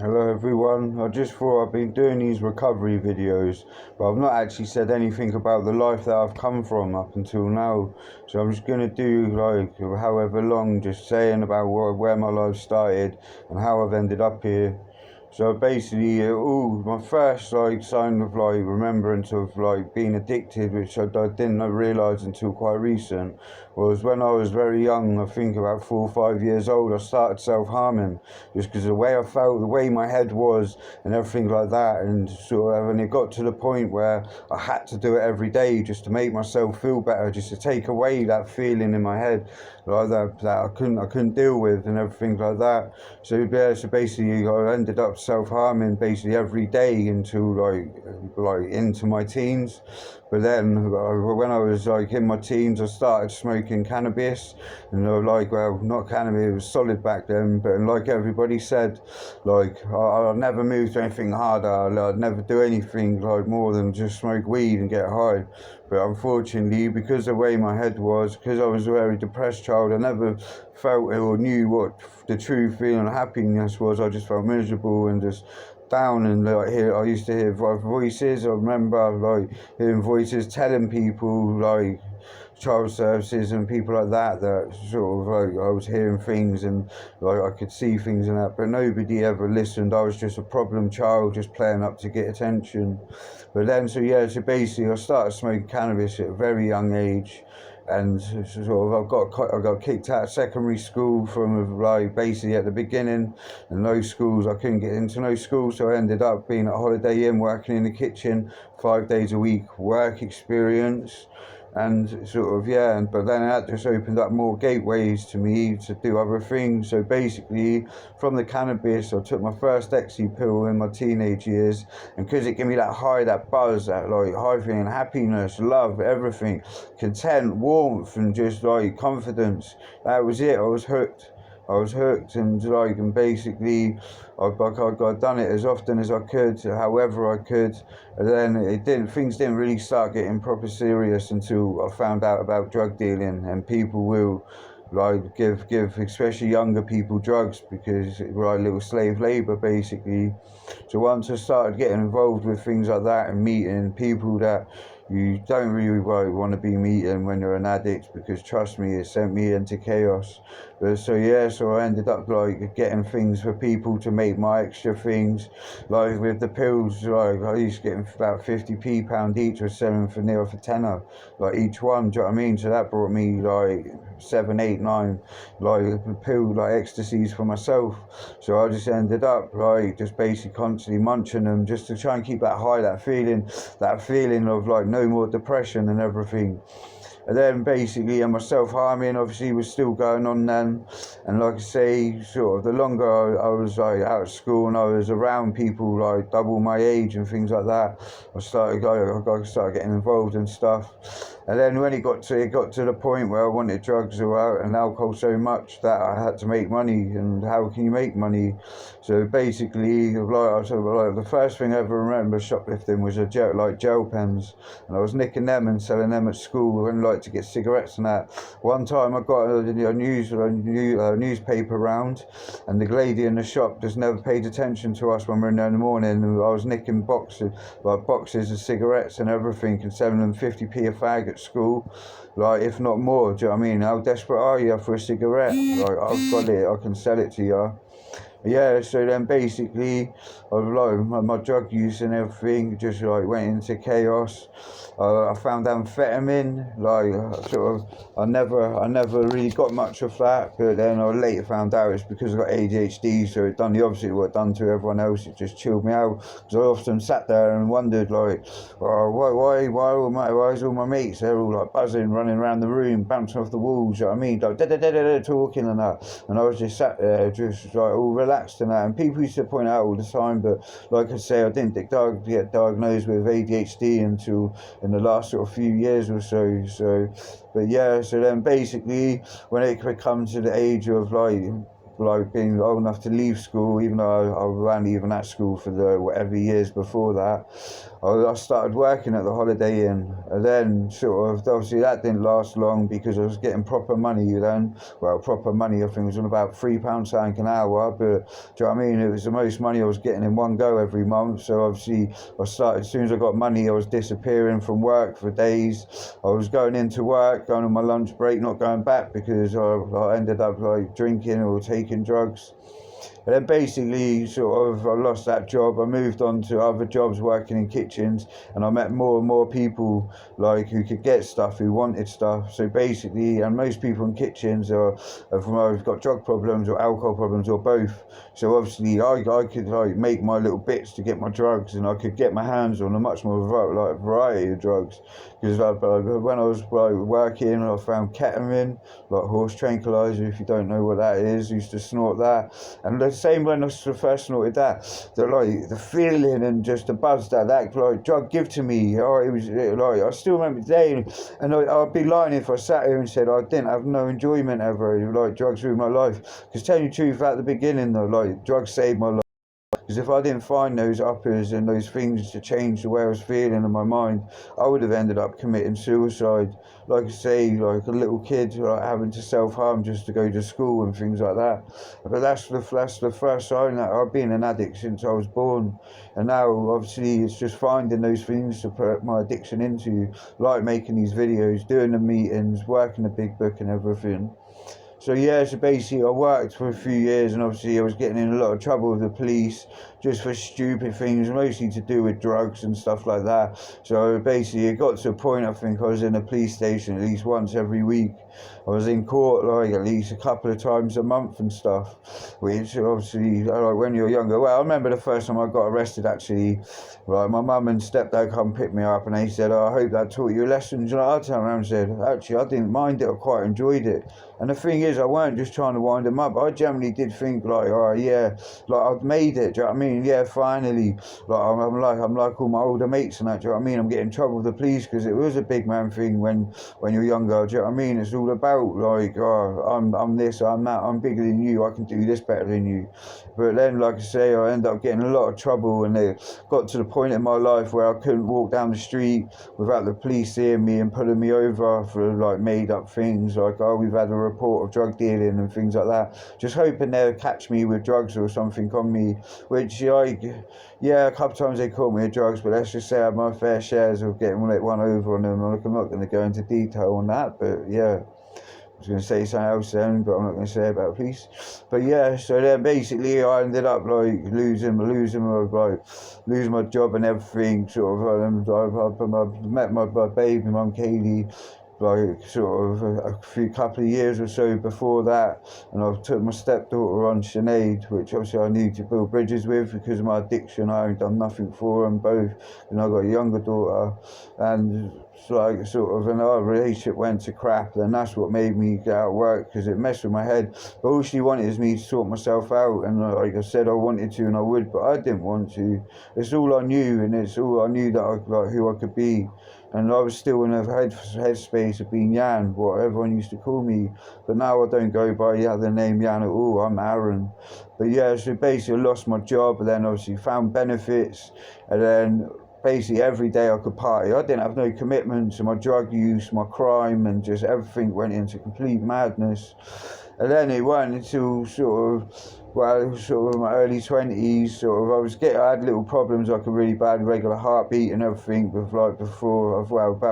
Hello everyone, I just thought I've been doing these recovery videos, but I've not actually said anything about the life that I've come from up until now. So I'm just going to do like however long, just saying about where my life started and how I've ended up here. So basically, my first sign of remembrance of being addicted, which I didn't realise until quite recent, was when I was very young. I think about 4 or 5 years old. I started self-harming just because the way I felt, the way my head was, and everything like that. And and it got to the point where I had to do it every day just to make myself feel better, just to take away that feeling in my head, that I couldn't deal with, and everything like that. So yeah, so basically I ended up self-harming basically every day until into my teens. But then when I was in my teens, I started smoking cannabis, and not cannabis, it was solid back then, but like everybody said, I'd never move to anything harder. I'd never do anything more than just smoke weed and get high. But unfortunately, because of the way my head was, because I was a very depressed child, I never felt or knew what the true feeling of happiness was. I just felt miserable and just down, and I used to hear voices. I remember hearing voices telling people child services and people like that I was hearing things, and I could see things and that, but nobody ever listened. I was just a problem child, just playing up to get attention. But then so basically I started smoking cannabis at a very young age, and I got kicked out of secondary school from basically at the beginning, and those schools I couldn't get into no school, so I ended up being at Holiday Inn working in the kitchen 5 days a week, work experience. And but then that just opened up more gateways to me to do other things. So basically, from the cannabis, I took my first ecstasy pill in my teenage years, and because it gave me that high, that buzz, that high feeling, happiness, love, everything, content, warmth, and just confidence, that was it. I was hooked. And basically I done it as often as I could, however I could, and then things didn't really start getting proper serious until I found out about drug dealing, and people will give especially younger people drugs because little slave labor basically. So once I started getting involved with things like that and meeting people that you don't really want to be meeting when you're an addict, because trust me, it sent me into chaos. So I ended up getting things for people to make my extra things, with the pills. I used to get about 50p pound each, or selling for near for tenner, each one. Do you know what I mean? So that brought me 7, 8, 9 pill ecstasies for myself. So I just ended up just basically constantly munching them just to try and keep that high, that feeling of no more depression and everything. And then basically, and my self-harming obviously was still going on then. And like I say, the longer I was out of school and I was around people double my age and things like that, I started getting involved in stuff. And then when it got to the point where I wanted drugs and alcohol so much that I had to make money. And how can you make money? So basically, the first thing I ever remember shoplifting was gel pens, and I was nicking them and selling them at school, and to get cigarettes and that. One time I got a newspaper round, and the lady in the shop just never paid attention to us when we were in there in the morning, and I was nicking boxes of cigarettes and everything and selling them 50p a fag at school, if not more. Do you know what I mean? How desperate are you for a cigarette? I've got it, I can sell it to you. Yeah, so then basically, my drug use and everything just went into chaos. I found amphetamine. I never really got much of that, but then I later found out it's because I got ADHD. So it done the opposite of what it done to everyone else. It just chilled me out, because I often sat there and wondered why is all my mates, they're all buzzing, running around the room, bouncing off the walls. You know what I mean? Talking and that, and I was just sat there just all relaxed and that, and people used to point out all the time, but like I say, I didn't get diagnosed with ADHD until in the last few years or so. But yeah, so then basically when it comes to the age of like being old enough to leave school, even though I wasn't even at school for the whatever years before that. I started working at the Holiday Inn, and then sort of, obviously that didn't last long because I was getting proper money then. Well, proper money, I think it was on about £3 something an hour, but do you know what I mean? It was the most money I was getting in one go every month. So obviously I started, as soon as I got money, I was disappearing from work for days. I was going into work, going on my lunch break, not going back because I ended up like drinking or taking drugs. And then basically, sort of, I lost that job. I moved on to other jobs working in kitchens, and I met more and more people like who could get stuff, who wanted stuff. So basically, and most people in kitchens are from either got drug problems or alcohol problems or both. So obviously, I could like make my little bits to get my drugs, and I could get my hands on a much more variety of drugs. Because when I was working, I found ketamine, like horse tranquilizer. If you don't know what that is, I used to snort that. And the same when I first snorted that, the feeling and just the buzz that like drug give to me. Oh, it was like, I still remember the day, and I'd be lying if I sat here and said I didn't have no enjoyment ever. Like drugs through my life. Because telling you the truth, at the beginning though, like drugs saved my life. Because if I didn't find those uppers and those things to change the way I was feeling in my mind, I would have ended up committing suicide. Like I say, like a little kid, like having to self-harm just to go to school and things like that. But that's the first sign that I've been an addict since I was born. And now, obviously, it's just finding those things to put my addiction into, like making these videos, doing the meetings, working the big book and everything. So yeah, so basically I worked for a few years, and obviously I was getting in a lot of trouble with the police just for stupid things, mostly to do with drugs and stuff like that. So basically it got to a point, I think I was in a police station at least once every week. I was in court like at least a couple of times a month and stuff, which obviously like when you're younger. Well, I remember the first time I got arrested actually, like my mum and stepdad come pick me up and they said, oh, I hope that taught you lessons. And I turned around and said, actually I didn't mind it, I quite enjoyed it. And the thing is, I weren't just trying to wind them up. I generally did think like, oh yeah, like I've made it. Do you know what I mean? Yeah, finally. Like I'm like all my older mates and that. Do you know what I mean? I'm getting in trouble with the police because it was a big man thing when you're younger. Do you know what I mean? It's all about like, oh, I'm this, I'm that, I'm bigger than you. I can do this better than you. But then, like I say, I ended up getting a lot of trouble, and it got to the point in my life where I couldn't walk down the street without the police seeing me and pulling me over for like made up things like, oh, we've had a report of drug dealing and things like that, just hoping they'll catch me with drugs or something on me, which like, yeah, a couple of times they caught me with drugs, but let's just say I had my fair shares of getting one over on them. Like, I'm not going to go into detail on that, but yeah. I was going to say something else then, but I'm not going to say about police. But yeah, so then basically I ended up like losing my job and everything. Sort of, I met my baby mum Kaylee, like sort of a couple of years or so before that, and I took my stepdaughter on, Sinead, which obviously I need to build bridges with because of my addiction. I haven't done nothing for them both, and I got a younger daughter, and like sort of, and our relationship went to crap. Then that's what made me get out of work, because it messed with my head. But all she wanted is me to sort myself out, and like I said, I wanted to and I would, but I didn't want to. It's all I knew, and it's all I knew that who I could be. And I was still in a headspace of being Jan, what everyone used to call me. But now I don't go by the other name Jan at all, I'm Aaron. But yeah, so basically I lost my job, and then obviously found benefits, and then basically every day I could party. I didn't have no commitment to my drug use, my crime, and just everything went into complete madness. And then it went until sort of my early 20s, I had little problems, like a really bad regular heartbeat and everything, about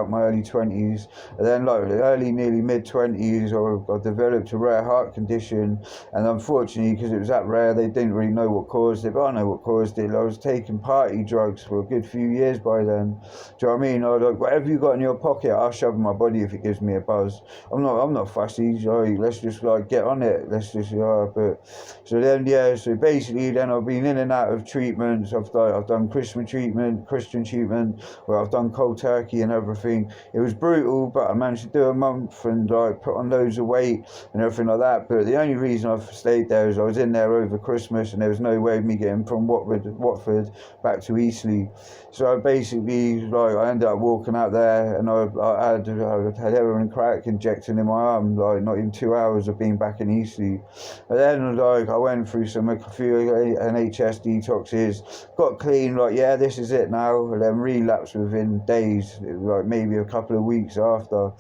my early 20s. And then like nearly mid 20s, I developed a rare heart condition, and unfortunately, because it was that rare, they didn't really know what caused it, but I know what caused it. I was taking party drugs for a good few years by then. Do you know what I mean? Like, whatever you got in your pocket, I'll shove in my body if it gives me a buzz. I'm not fussy, so let's just like get on it. Let's just, but so then yeah, so basically then I've been in and out of treatments. I've done Christian treatment, where I've done cold turkey and everything. It was brutal, but I managed to do a month and like put on loads of weight and everything like that. But the only reason I've stayed there is I was in there over Christmas, and there was no way of me getting from Watford back to Eastleigh. So I basically, like, I ended up walking out there, and I had heroin crack injecting in my arm, like not even 2 hours of being back in Eastleigh. And then like I went through a few NHS detoxes, got clean, like yeah, this is it now, and then relapsed within days, like maybe a couple of weeks after.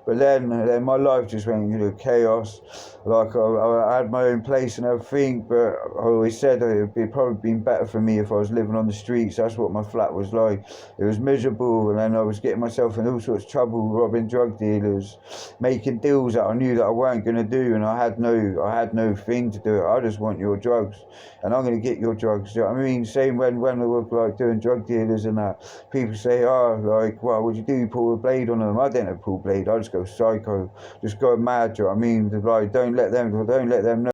But then my life just went into chaos. Like I had my own place and everything, but I always said it'd probably been better for me if I was living on the streets. That's what my flat was like. It was miserable, and then I was getting myself in all sorts of trouble, robbing drug dealers, making deals that I knew that I weren't going to do, and I had no thing to do it. I just want your drugs, and I'm going to get your drugs. You know what I mean? Same when I was like doing drug dealers and that, people say, oh, like, what would you do? Pull a blade on them? I didn't pull a blade. I just go psycho, just go mad. You know what I mean? Like, don't let them know